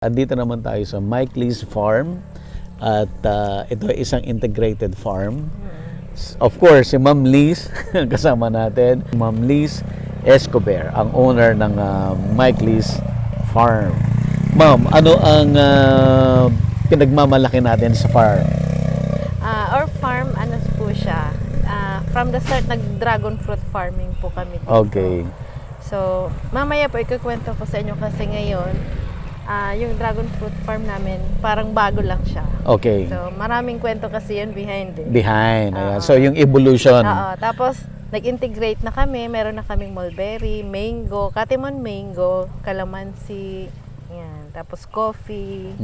Andito naman tayo sa Mike Lee's Farm at ito ay isang integrated farm. Of course, si Ma'am Liz kasama natin. Ma'am Liz Escobar, ang owner ng Mike Lee's Farm. Ma'am, ano ang pinagmamalaki natin sa farm? Our farm, ano po siya, from the start, nag-dragon fruit farming po kami dito. Okay. So, mamaya po ikukwento ko sa inyo kasi ngayon, yung dragon fruit farm namin, parang bago lang siya. Okay. So, maraming kwento kasi yun behind it. Behind. So, yung evolution. Tapos, nag-integrate na kami. Meron na kaming mulberry, mango, katimon mango, calamansi, yan. Tapos, coffee,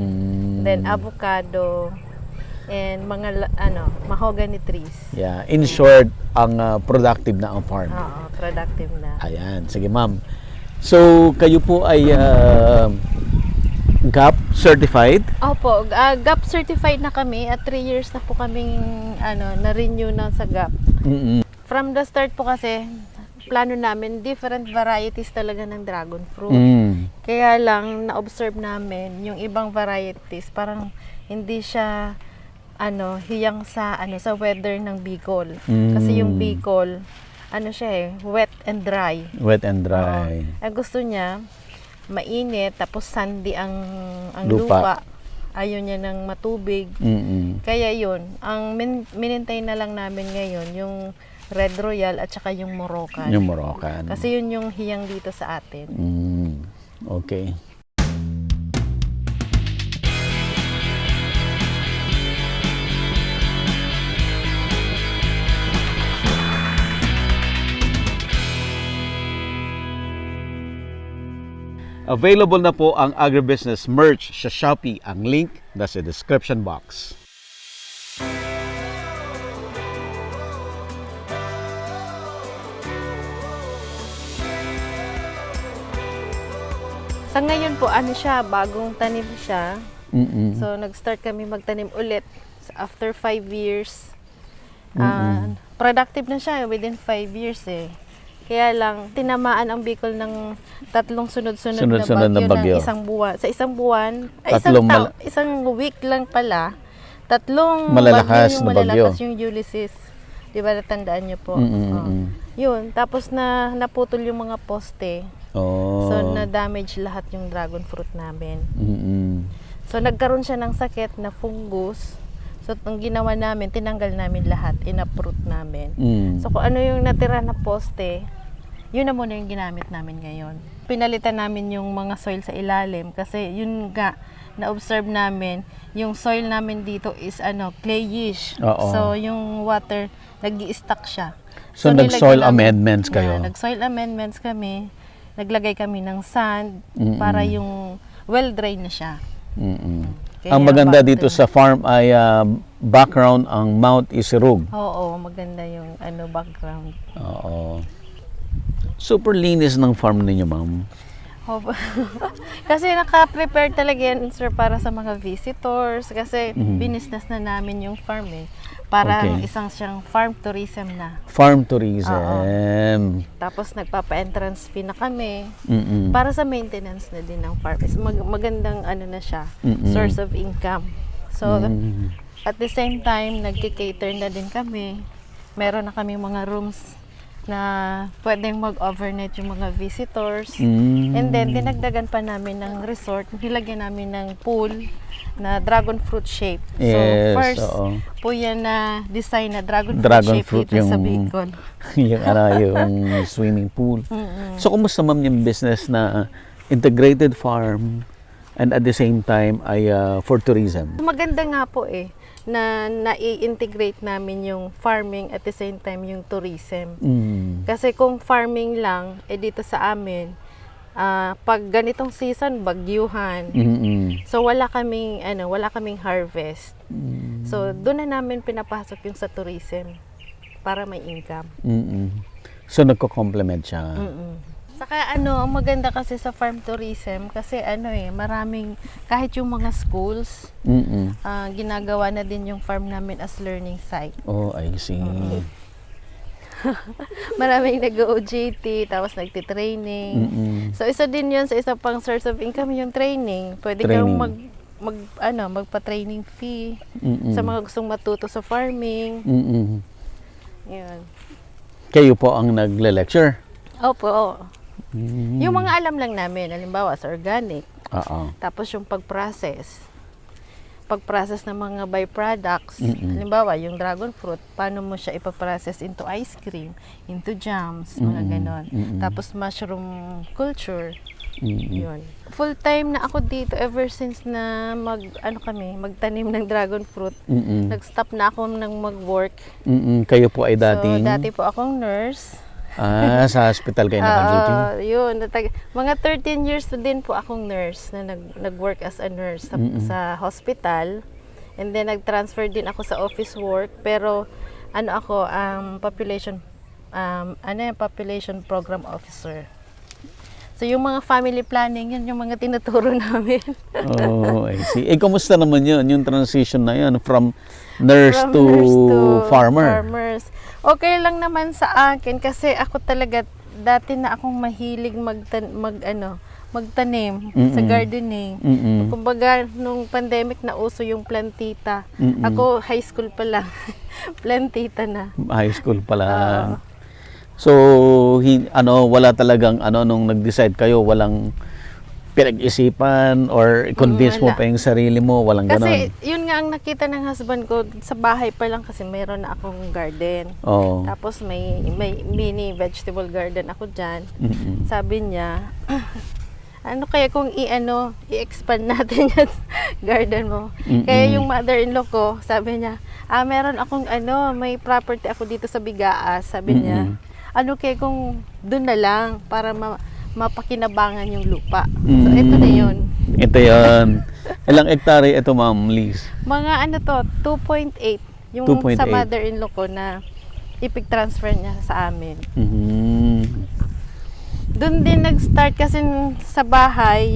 then avocado, and mga, mahogany trees. Yeah. In short, ang productive na ang farm. Oo, productive na. Ayan. Sige, ma'am. So, kayo po ay GAP certified? Opo, GAP certified na kami at 3 years na po kaming na-renew na sa GAP. From the start po kasi, plano namin, different varieties talaga ng dragon fruit. Kaya lang, na-observe namin, yung ibang varieties, parang hindi siya hiyang sa weather ng Bicol. Kasi yung Bicol, wet and dry. Wet and dry. Ang gusto niya, mainit, tapos sandy ang lupa. Ayaw niya ng matubig. Kaya yun, ang minintay na lang namin ngayon, yung Red Royal at saka yung Moroccan. Yung Moroccan. Kasi yun yung hiyang dito sa atin. Okay. Available na po ang agribusiness merch sa Shopee. Ang link nasa description box. Sa ngayon po, bagong tanim siya. So, nag-start kami magtanim ulit after 5 years. Productive na siya within 5 years eh. Kaya lang, tinamaan ang Bicol ng 3 sunod-sunod na bagyo ng isang buwan. Sa isang buwan, isang week lang pala, 3 malalakas malalakas yung Ulysses. Di ba natandaan niyo po? Yun, tapos naputol yung mga poste. So, na-damage lahat yung dragon fruit namin. So, nagkaroon siya ng sakit na fungus. So, ang ginawa namin, tinanggal namin lahat, in-uproot namin. So, kung ano yung natira na poste, yun na muna yung ginamit namin ngayon. Pinalitan namin yung mga soil sa ilalim kasi yun nga, na-observe namin, yung soil namin dito is clayish. So, yung water, nag-i-stuck siya. So nag-soil amendments kayo? Nag-soil amendments kami. Naglagay kami ng sand para yung well-dry na siya. Ang maganda dito sa farm ay background ang Mount Isirug. Oo, maganda yung background. Oo. Super linis ng farm ninyo, ma'am. Kasi naka-prepare talaga yan, sir, para sa mga visitors. Kasi binisnes na namin yung farm eh. Para isang siyang farm tourism na. Farm tourism. Tapos nagpapa-entrance fee na kami. Para sa maintenance na din ng farm. Magandang na siya, source of income. So, at the same time, nagki-cater na din kami. Meron na kami mga rooms na pwedeng mag-overnight yung mga visitors. And then, dinagdagan pa namin ng resort. Nilagyan namin ng pool na dragon fruit shape. So, first po yan na design na dragon fruit shape dito sa Bicol. yung swimming pool. So, kumusta, ma'am, yung business na integrated farm and at the same time ay for tourism? Maganda nga po na i-integrate namin yung farming at the same time yung tourism. Kasi kung farming lang, dito sa amin, pag ganitong season, bagyuhan. So wala kaming harvest. So doon na namin pinapasok yung sa tourism para may income. So nagko-complement siya. Saka ang maganda kasi sa farm tourism kasi maraming kahit yung mga schools ginagawa na din yung farm namin as learning site. Oh, I see. Maraming nag-OJT, tapos nagtitraining. So, isa din yun sa isa pang source of income yung training. Pwede kang Training. magpa-training fee sa mga gustong matuto sa farming. Yun. Kayo po ang nagle-lecture? Opo. Yung mga alam lang namin, halimbawa sa organic, Oo. tapos yung pag-process ng mga byproducts. Halimbawa, yung dragon fruit, paano mo siya ipaprocess into ice cream, into jams, mga ganon. Tapos mushroom culture. Yun. Full time na ako dito ever since na magtanim ng dragon fruit. Nag-stop na ako ng mag-work. Kayo po ay dating? So, dati po akong nurse. Sa hospital kayo naka-duty? Yun. Mga 13 years din po akong nurse na nag-work as a nurse sa hospital. And then nag-transfer din ako sa office work. Pero population program officer. So yung mga family planning, yun yung mga tinuturo namin. I see. Kumusta naman yun? Yung transition na yun from nurse to farmer? Farmers. Okay lang naman sa akin kasi ako talaga dati na akong mahilig magtanim sa gardening. Kumbaga nung pandemic na uso yung plantita. Ako high school pa lang. Plantita na. High school pa lang. So wala talagang nung nag-decide kayo, walang pinag-isipan or convince mo pa yung sarili mo, walang ganon. Kasi yun nga ang nakita ng husband ko sa bahay pa lang kasi mayroon na akong garden. Tapos may mini vegetable garden ako dyan. Sabi niya, ano kaya kung i-expand natin yung garden mo. Kaya yung mother-in-law ko, sabi niya, meron akong may property ako dito sa Bigaas. Sabi niya, ano kaya kung doon na lang para mapakinabangan yung lupa. So, ito na yun. Ito yun. Ilang hektare ito, Ma'am Liz? Mga 2.8. Yung 2.8. sa mother-in-law ko na ipig-transfer niya sa amin. Doon din nag-start kasi sa bahay,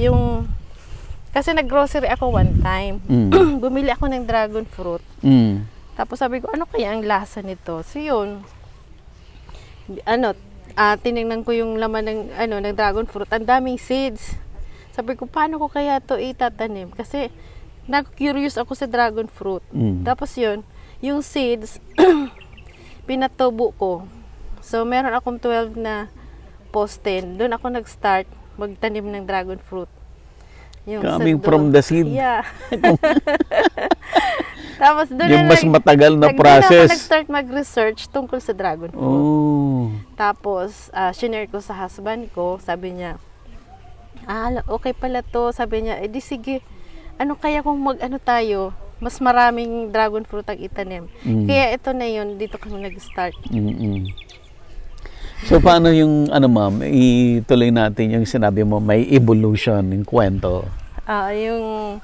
kasi nag-grocery ako one time. Bumili ako ng dragon fruit. Tapos sabi ko, ano kaya ang lasa nito? So yun, tinignan ko yung laman ng dragon fruit. Ang daming seeds. Sabi ko, paano ko kaya to itatanim? Kasi nag-curious ako sa dragon fruit. Tapos yun, yung seeds, pinatubo ko. So, meron akong 12 na poste. Doon ako nag-start magtanim ng dragon fruit. Coming from the seed? Yeah. Tapos doon yung mas matagal na process. Doon ako nag-start mag-research tungkol sa dragon fruit. Tapos, shinare ko sa husband ko. Sabi niya, okay pala to. Sabi niya, di sige, ano kaya kung tayo, mas maraming dragon fruit ang itanim. Kaya ito na yun, dito kami nag-start. So, paano yung, ma'am, ituloy natin yung sinabi mo, may evolution, yung kwento. Yung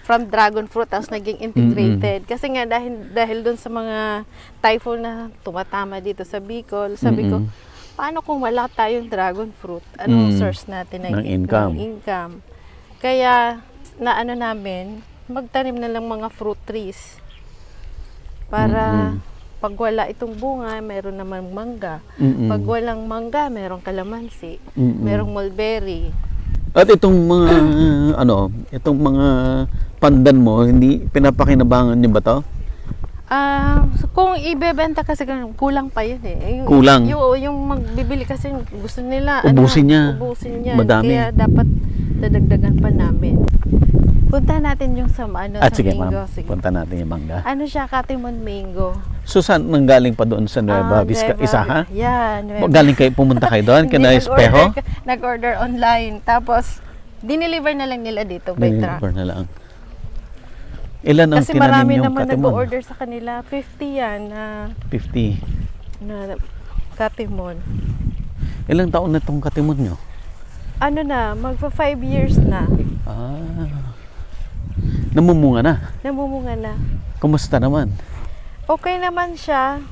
from dragon fruit, tapos naging integrated. Kasi nga, dahil dun sa mga typhoon na tumatama dito sa Bicol, sabi ko, paano kung wala tayong dragon fruit? Anong source natin ng income? Kaya, namin, magtanim na lang mga fruit trees. Para, pag wala itong bunga, meron naman mangga. Pag walang mangga, merong kalamansi. Merong mulberry. At itong mga itong mga pandan mo, hindi pinapakinabangan niyo ba to? Kung ibebenta kasi kulang pa yun eh. Kulang. Yung magbibili kasi gusto nila ubusin niya. Madami. Kaya dapat dadagdagan pa namin. Punta natin yung sa sige, mango. Ma'am. Punta natin yung mangga. Siya, Katimon mango. So, saan nanggaling pa doon sa Nueva Vizcaya? Isa, ha? Yeah, Galing pumunta kayo doon? Kina Espejo? Nag-order online. Tapos, dineliver na lang nila dito by truck. Dineliver na lang. Ilan ang kasi tinanim marami yung naman katimon? nag-order sa kanila. 50 yan. 50. Na katimon. Ilang taon na itong katimon nyo? Magpa 5 years na. Namumunga na? Namumunga na. Kumusta naman? Okay naman siya.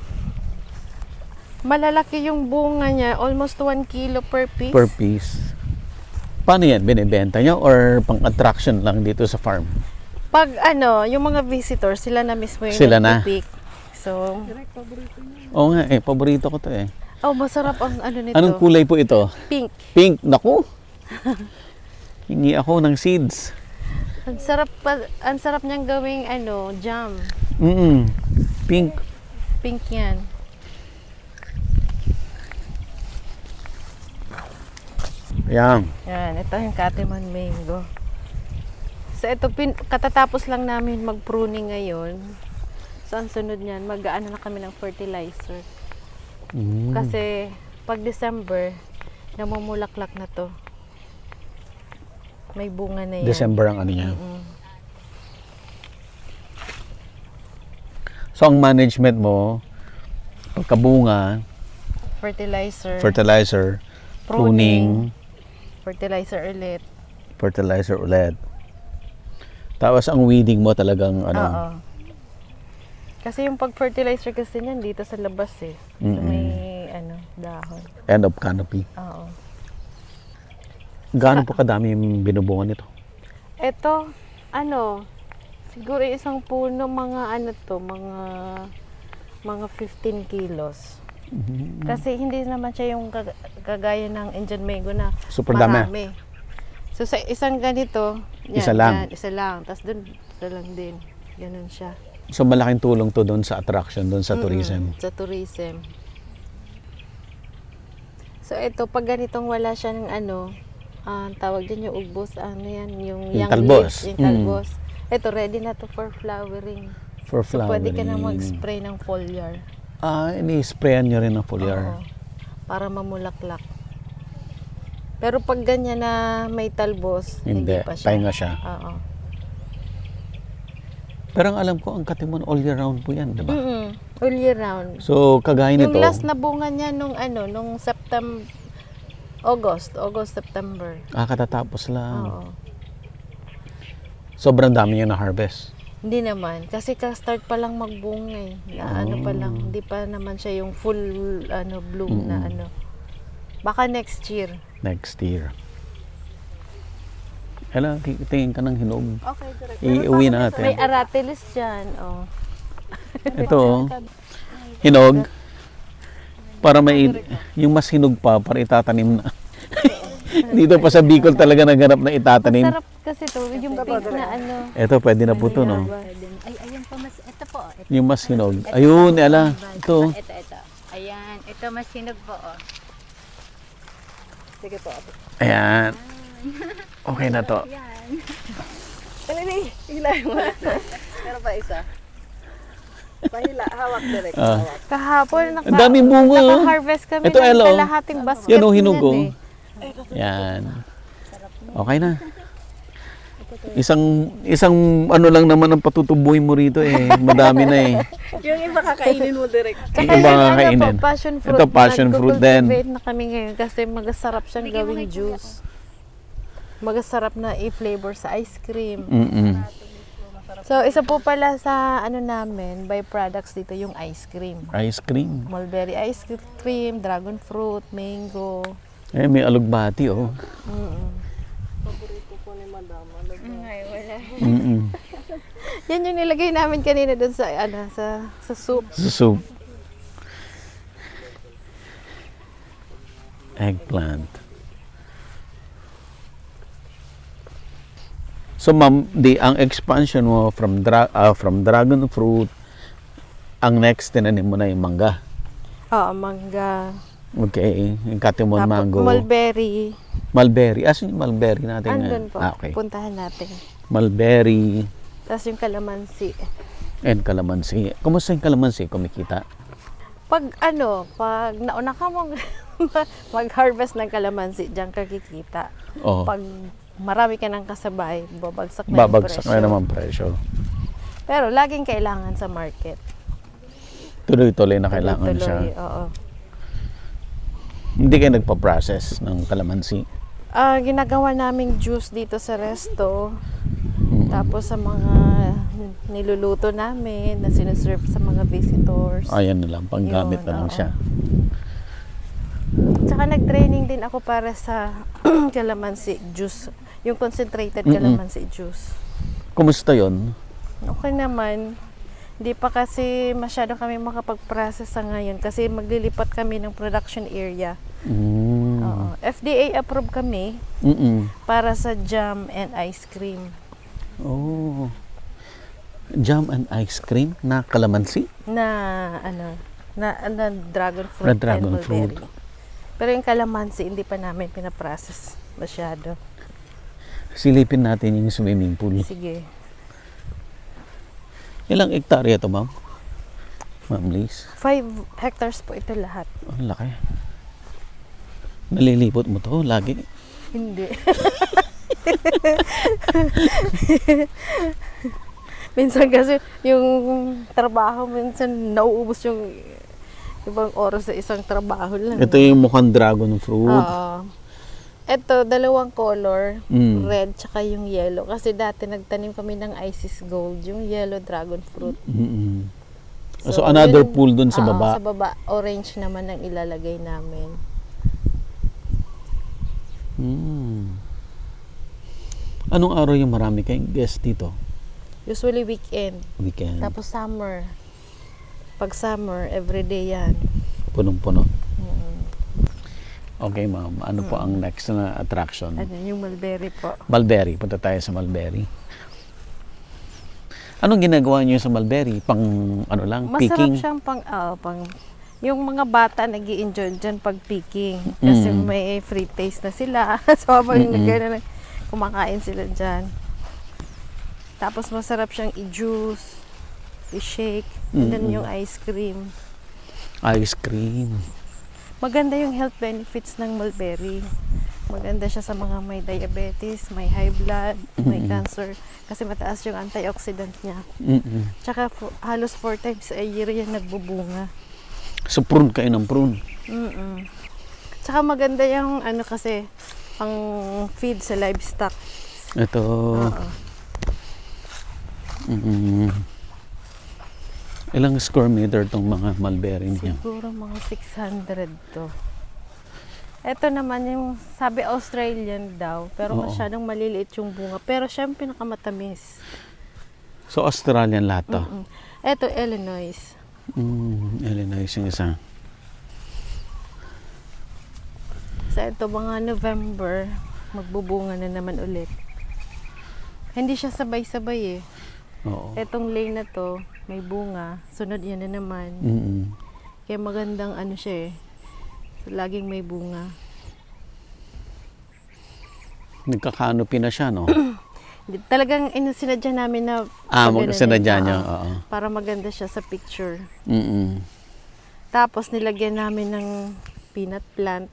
Malalaki yung bunga niya. Almost 1 kilo per piece. Per piece. Paano yan? Binibenta nyo or pang-attraction lang dito sa farm? Pag yung mga visitors, sila na mismo yung Sila na? nag-pick. So, Oo nga, paborito ko to eh. oh, masarap ang ano nito. Anong kulay po ito? Pink. Pink, naku. Hingi ako ng seeds. Ang sarap niyang gawing jam. Pink. Pink yan. Ayan. Yan, ito yung Katimon mango. So ito, katatapos lang namin mag-pruning ngayon. So ang sunod niyan, mag-aano na kami ng fertilizer. Kasi pag December, namumulaklak na to. May bunga na yan. December ang ano niya. So ang management mo, pagkabunga, fertilizer, pruning, fertilizer ulit. Tapos ang weeding mo talagang ano. Oo. Kasi yung pag-fertilizer kasi niyan dito sa labas eh. So may dahon. End of canopy. Oo. Gaano po kadami yung binubungan nito? Ito, siguro isang puno, mga mga 15 kilos. Kasi hindi naman siya yung kagaya ng Indian mango na Super dami. marami. So sa isang ganito, Isa lang. isa lang. Tapos dun, isa lang din. Ganun siya. So malaking tulong to doon sa attraction, doon sa tourism. Sa tourism. So ito, pag ganitong wala siya ng tawag din yung ugbos, yung young talbos. leaves, yung talbos. Ito, ready na to for flowering. For So flowering. pwede ka na mag-spray ng foliar. Ini-sprayan nyo rin ng foliar. Oo, para mamulaklak. Pero pag ganyan na may talbos, hindi pa siya. Pahinga siya. Oo. Pero ang alam ko, ang Katimon all year round po yan, di ba? All year round. So, kagaya nito. Yung last na bunga niya nung September, August, September. Katatapos lang. Oo. Sobrang dami niya na-harvest. Hindi naman. Kasi ka-start pa lang magbunga eh. Pa lang. Hindi pa naman siya yung full bloom na Baka next year. Next year. Kailangan tingin ka ng hinog. Okay, direct. Iuwi natin. May aratilis dyan. Oh. Ito, hinog. Para yung mas hinog pa, para itatanim na. Dito pa sa Bicol talaga naghanap na itatanim. Masarap kasi to, yung pink na Ito, pwede na po ito, no? Ay, ayun po, ito po. Yung mas hinog. Ayun, ala. Ito. Ito. Ayan, ito mas hinog po, oh. Sige po. Ayan. Okay na to. Ayan. Kalili, hilahin mo. Meron pa isa. Pahila, hawak direct. Kahapon, Ang daming bunga, oh. naka-harvest kami Ito, ng hello. kalahating basket. Yan, oh, hinog, oh. eh. Yan. Okay na. Isang ano lang naman ang patutubuhin mo rito eh. Madami na eh. Yung iba kakainin mo direct. Yung iba kakainin. Passion fruit. Ito, passion fruit din. Nag-cultivate na kami ngayon kasi magasarap siyang gawing juice. Magasarap na i-flavor sa ice cream. So, isa po pala sa namin, byproducts dito yung ice cream. Ice cream. Mulberry ice cream, dragon fruit, mango. Eh, may alugbati, oh. Paborito po ni Madam. Ay, wala. Yan yung nilagay namin kanina doon sa sa soup. Sa soup. Eggplant. So, ma'am, ang expansion mo from dragon fruit, ang next tinanim mo na yung mangga. Oo, mangga. Okay, yung Katimon mango. Mulberry. Mulberry. Asan yung mulberry natin? Andun po. Okay. Puntahan natin. Mulberry Tapos yung kalamansi. and calamansi. Kumusta yung calamansi? Kumikita? Pag nauna ka mag-harvest ng kalamansi, diyan ka kikita. Oo. Pag marami ka ng kasabay, babagsak na yung Babagsak presyo. na naman presyo. Pero laging kailangan sa market. Tuloy-tuloy na kailangan Tuloy-tuloy, siya. oo. Hindi kayo nagpa-process ng calamansi. Ginagawa naming juice dito sa resto. Tapos sa mga niluluto namin na sinaserve sa mga visitors. Ayan na lang, panggamit Yun, na lang oo. siya. Tsaka nag-training din ako para sa calamansi juice. Yung concentrated calamansi juice. Kumusta yon? Okay naman. Hindi pa kasi masyado kami makapag-process sa ngayon kasi maglilipat kami ng production area. Oo. FDA approved kami para sa jam and ice cream. Oh. Jam and ice cream na kalamansi? Na dragon fruit Na dragon and fruit. mulberry. Pero yung kalamansi hindi pa namin pinaprocess masyado. Silipin natin yung swimming pool. Sige. Ilang hektarya to, ma'am? Ma'am Liz? 5 hectares po ito lahat. Ang laki. Nalilipot mo to lagi? Hindi. Minsan kasi yung trabaho, minsan nauubos yung ibang oras sa isang trabaho lang. Ito yung mukhang dragon fruit. Oo. Ito, dalawang color, Mm. red tsaka yung yellow. Kasi dati nagtanim kami ng Isis Gold, yung yellow dragon fruit. So, another yun- pool dun sa Oo, baba. sa baba, orange naman ang ilalagay namin. Anong araw yung marami kayong guest dito? Usually weekend. Weekend. Tapos summer. Pag summer, everyday yan. Punong-puno. Okay, ma'am. Ano po ang next na attraction? Ano, yung mulberry po. Mulberry. Punta tayo sa Mulberry. Anong ginagawa niyo sa Mulberry? Pang ano lang? Masarap Picking? siyang pang yung mga bata nag-i-enjoy dyan pag picking. Kasi may free taste na sila. So, habang gano'n, kumakain sila dyan. Tapos masarap siyang i-juice, i-shake, and then yung ice cream. Ice cream. Maganda yung health benefits ng mulberry. Maganda siya sa mga may diabetes, may high blood, may cancer. Kasi mataas yung antioxidant niya. Tsaka halos 4 times a year yan nagbubunga. So, prune kayo ng prune. Tsaka maganda yung ano kasi, pang feed sa livestock. Ito. Oo. Ilang square meter tong mga mulberry niya? Siguro mga 600 to. Ito naman yung, sabi Australian daw, pero Oo. masyadong maliliit yung bunga. Pero siya yung pinakamatamis. So, Australian lahat to? Ito, Illinois. Illinois yung isa. Sa ito, mga November, magbubunga na naman ulit. Hindi siya sabay-sabay eh. Oo. Etong lane na to, may bunga. Sunod yan na naman. Kaya magandang ano siya eh. So, laging may bunga. Nagka-canopy na siya, no? Talagang sinadya namin na Sinadya Oo. niyo, oo. Para maganda siya sa picture. Tapos, Tapos nilagyan namin ng peanut plant.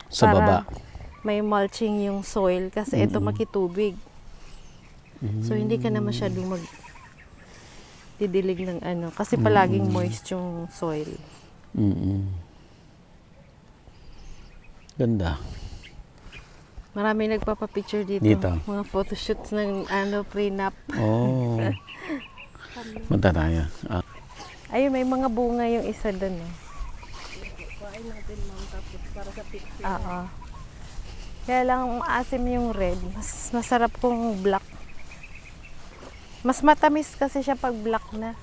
sa para baba. May mulching yung soil kasi ito makitubig. So hindi ka na masyadong didilig ng ano kasi palaging moist yung soil. Ganda. Marami nagpapapicture dito. Dito. Mga photoshoots ng ano prenup. Oh. Punta tayo. Ayun, may mga bunga yung isa doon eh. Kuhain natin ma'am tapos para sa picture. Oo. Kaya lang maasim yung red. Mas masarap kung black. Mas matamis kasi siya pag black na.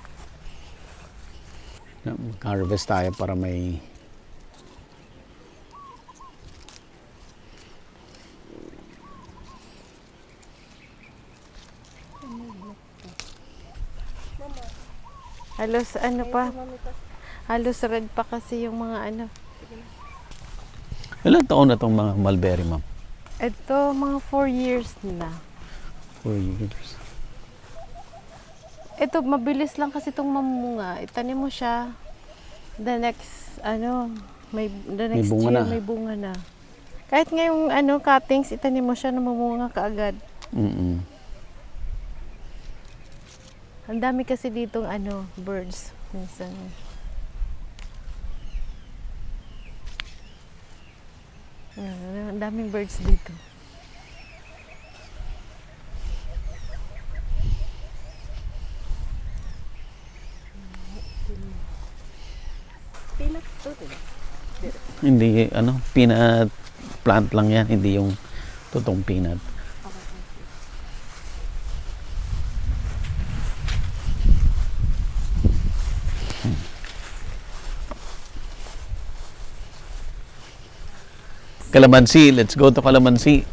Harvest tayo para may Halos ano pa. Halos red pa kasi yung mga ano. ilang taon na tong mga mulberry, ma'am? Ito, mga 4 years na. 4 years. Ito, mabilis lang kasi itong mamunga. Itanim mo siya. The next, the next bunga year, na. may bunga na. Kahit ngayong cuttings, itanim mo siya na mamunga kaagad. Ang dami kasi ditong birds. Minsan. Ang daming birds dito. Peanut to. Hindi, peanut plant lang yan, hindi yung totoong peanut. Calamansi. Let's go to Calamansi.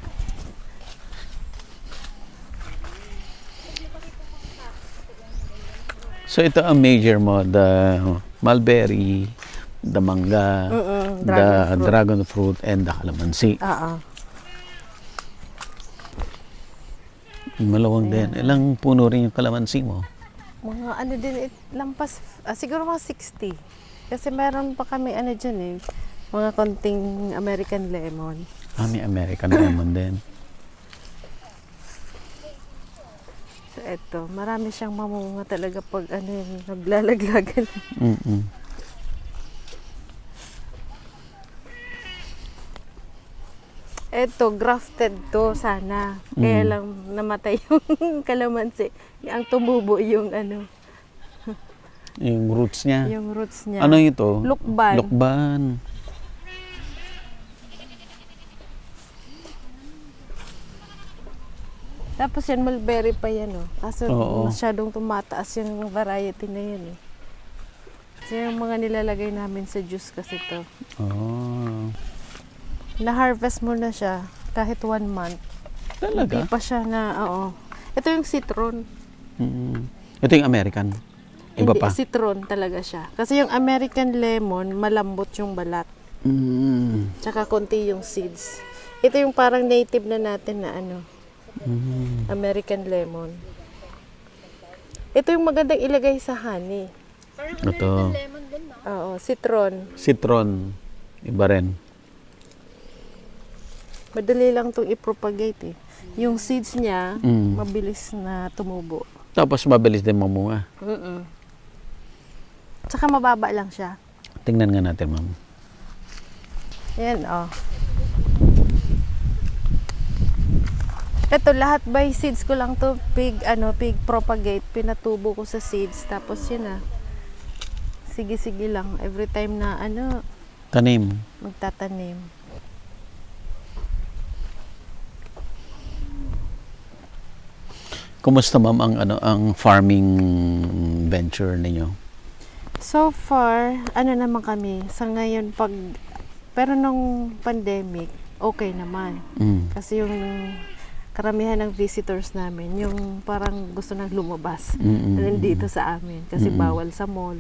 So ito ang major mo, the mulberry, the mangga, the dragon fruit, and the calamansi. Oo. Malawang din. Ilang puno rin yung calamansi mo? Mga ano din, lampas, siguro mga 60. Kasi meron pa kami ano dyan eh, mga konting American lemon. May American lemon din. So eto, marami siyang mamunga talaga pag ano yung naglalaglagan. Eto, grafted to sana. Kaya lang namatay yung kalamansi. Ang tumubo yung ano, Yung roots niya. yung roots niya. Ano ito? Lukban. Lukban. Tapos yan, mulberry pa yan, oh. Kaso Oo. masyadong tumataas yung variety na yan, eh. Kasi yung mga nilalagay namin sa juice kasi to. Oh. Na-harvest mo na siya kahit 1 month. Hindi Talaga? pa siya na, oo. Ito yung citron. Ito yung American. Iba Hindi, pa. citron talaga siya. Kasi yung American lemon, malambot yung balat. Tsaka konti yung seeds. Ito yung parang native na natin na ano, American lemon. Ito yung magandang ilagay sa honey. Ito. Oo, citron. Citron. Iba rin. Madali lang itong i-propagate eh. Yung seeds niya, Mm. mabilis na tumubo. Tapos mabilis din mamunga. Tsaka mababa lang siya. Tingnan nga natin, ma'am. Ayan, oh. Ito, lahat by seeds ko lang to. Pig propagate. Pinatubo ko sa seeds. Tapos yun na. Sige-sige lang. Every time na Tanim. magtatanim. Kumusta, ma'am, ang farming venture ninyo? So far, naman kami. Sa ngayon, pero nung pandemic, okay naman. Kasi yung karamihan ng visitors namin, yung parang gusto nang lumabas nandito sa amin kasi bawal sa mall.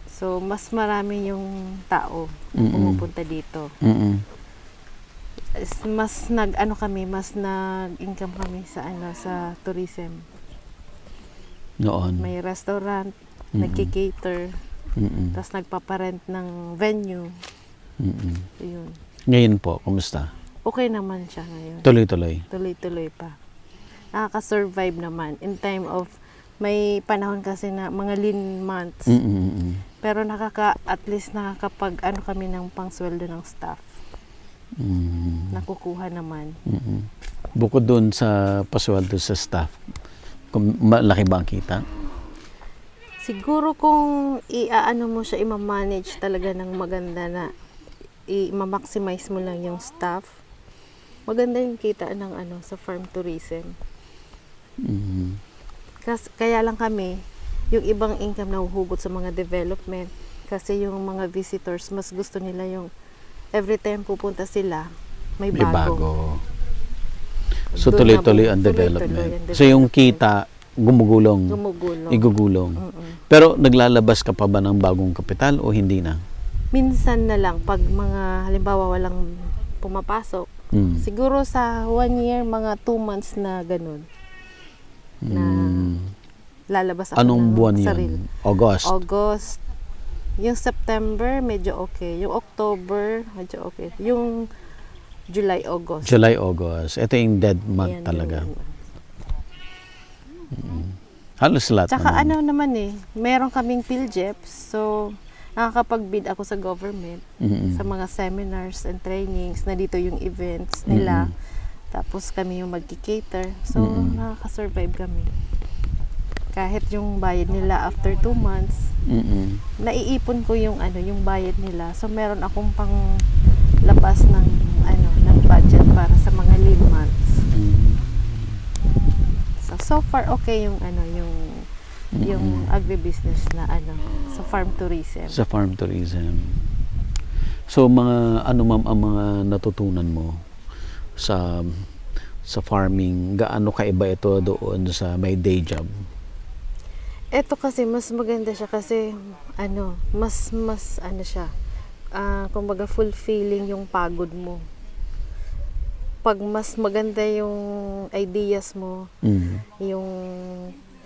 So, mas marami yung tao na pumupunta dito. Mas mas nag-income kami sa tourism. Noon. May restaurant, nagki-cater, tapos nagpaparent ng venue. Yun. Ngayon po, kumusta? Okay naman siya ngayon. Tuloy-tuloy. Tuloy-tuloy pa. Nakaka-survive naman in time of may panahon kasi na mga lean months. Pero at least nakakapag kami ng pangsweldo ng staff. Nakukuha naman. Bukod doon sa pasweldo sa staff, malaki ba ang kita? Siguro kung mo siya, i-manage talaga ng maganda na i-maximize mo lang yung staff, maganda yung kita ng sa farm tourism. Kaya lang kami, yung ibang income nahuhugot sa mga development. Kasi yung mga visitors, mas gusto nila yung every time pupunta sila, may bago. So Doon tuloy-tuloy ang development. So yung kita, igugulong. Pero naglalabas ka pa ba ng bagong kapital o hindi na? Minsan na lang, pag mga, halimbawa, walang pumapasok. Siguro sa 1 year, mga 2 months na ganun. Na lalabas ako Anong ng buwan sarili. yun? August? August. Yung September, medyo okay. Yung October, medyo okay. Yung July, August. July, August. Ito yung dead month Yan, talaga. yun. Halos lahat Tsaka naman. naman meron kaming PhilJeps. So, nakakapag-bid ako sa government sa mga seminars and trainings na dito yung events nila. Tapos kami yung magki-cater. So, nakaka-survive kami. Kahit yung bayad nila after 2 months, naiipon ko yung yung bayad nila. So, meron akong pang labas ng ng budget para sa mga lean months. So far okay yung yung agribusiness na sa farm tourism. Sa farm tourism. So mga ano ma'am ang mga natutunan mo sa farming? Gaano kaiba ito doon sa may day job? Ito kasi mas maganda siya kasi mas ano siya. Kumbaga fulfilling yung pagod mo. Pag mas maganda yung ideas mo,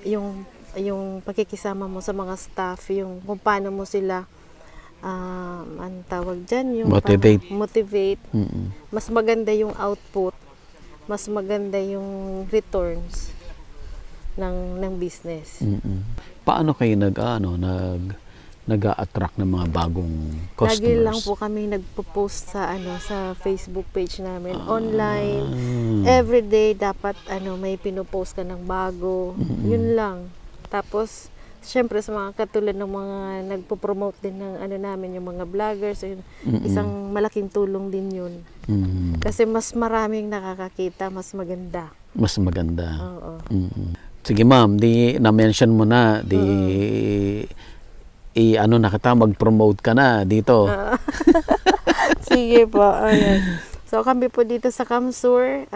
yung pakikisama mo sa mga staff, yung kung paano mo sila ang tawag dyan, yung motivate. Mas maganda yung output, mas maganda yung returns ng business. Paano kayo nag-a-attract ng mga bagong customers? Lagi lang po kami nagpo-post sa Facebook page namin online. Every day dapat may pinopost ka ng bago. Yun lang. Tapos syempre sa mga katulad ng mga nagpo-promote din ng namin yung mga vloggers, isang malaking tulong din yun. Kasi mas maraming nakakakita, mas maganda. Mas maganda. Oo. Sige ma'am, na-mention mo na, na kita, mag-promote ka na dito. Sige po. So kami po dito sa Kamsur,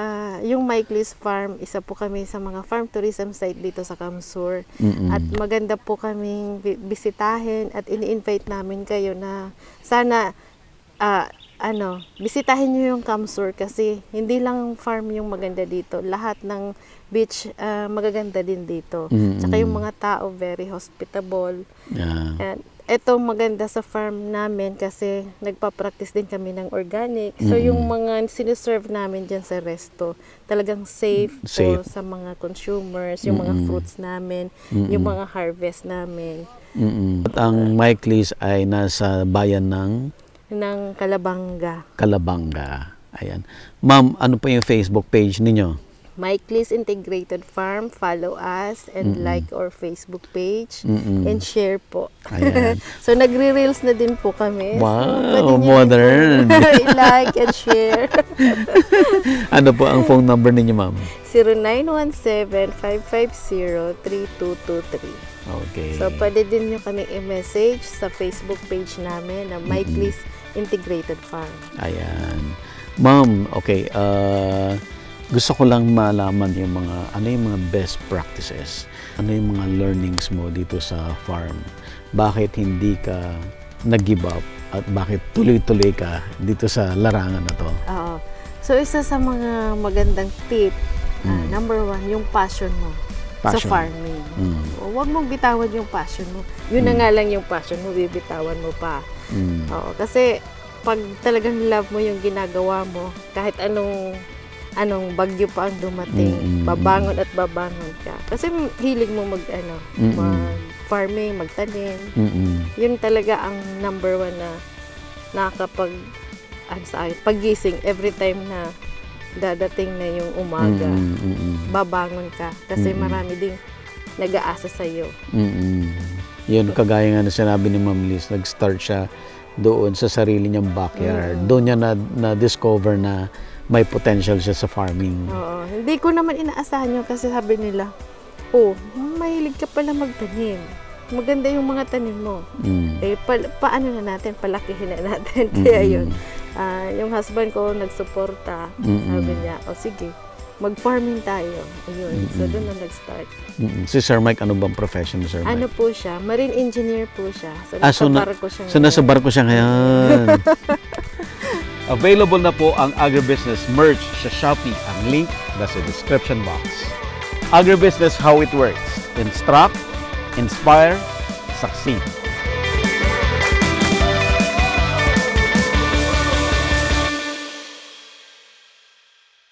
yung Michaelis Farm, isa po kami sa mga farm tourism site dito sa Kamsur. At maganda po kaming bisitahin at ini-invite namin kayo na sana bisitahin nyo yung Kamsur kasi hindi lang farm yung maganda dito. Lahat ng beach magaganda din dito. Tsaka yung mga tao very hospitable. Yeah. And ito maganda sa farm namin kasi nagpa-practice din kami ng organic. So yung mga siniserve namin dyan sa resto, talagang safe. Po sa mga consumers, yung mga fruits namin, yung mga harvest namin. At ang Michaelis ay nasa bayan ng Calabanga. Calabanga. Ayan. Ma'am, ano pa yung Facebook page ninyo? Michaelis Integrated Farm. Follow us and like our Facebook page and share po. Ayan. So nagre-reels na din po kami. Wow, so, pwede nyo modern. i-like and share. Ano po ang phone number ninyo, ma'am? 0917-550-3223. Okay. So pwede din nyo kami i-message sa Facebook page namin na Michaelis Integrated Farm. Ayan. Ma'am, okay. Gusto ko lang malaman yung mga best practices. Ano yung mga learnings mo dito sa farm? Bakit hindi ka nag-give up at bakit tuloy-tuloy ka dito sa larangan na to? Oo. So isa sa mga magandang tip, number 1, yung passion mo sa farming. Huwag mong bitawan yung passion mo. Yun na nga lang yung passion mo, bibitawan mo pa. Oo, kasi pag talagang love mo yung ginagawa mo, kahit anong bagyo pa ang dumating, babangon at babangon ka. Kasi hilig mo mag-farming, magtanim. Yun talaga ang number 1 na nakakapag paggising every time na dadating na yung umaga. Babangon ka. Kasi marami ding nag-aasa sa'yo. Yun, kagaya nga na sinabi ni Ma'am Liz, nag-start siya doon sa sarili niyang backyard. Doon niya na-discover na may potential siya sa farming. Oo. Hindi ko naman inaasahan yun kasi sabi nila, mahilig ka pala magtanim. Maganda yung mga tanim mo. Paano na natin? Palakihin na natin. Kaya yun. Yung husband ko nagsuporta. Sabi niya, sige, mag-farming tayo. Ayun. So doon na nag-start. Si Sir Mike, ano bang profession ni Sir Mike? Ano po siya? Marine engineer po siya. So nasa barko siya ngayon. So nasa barko siya ngayon. Available na po ang Agribusiness merch sa Shopee. Ang link nasa description box. Agribusiness, how it works. Instruct, inspire, succeed.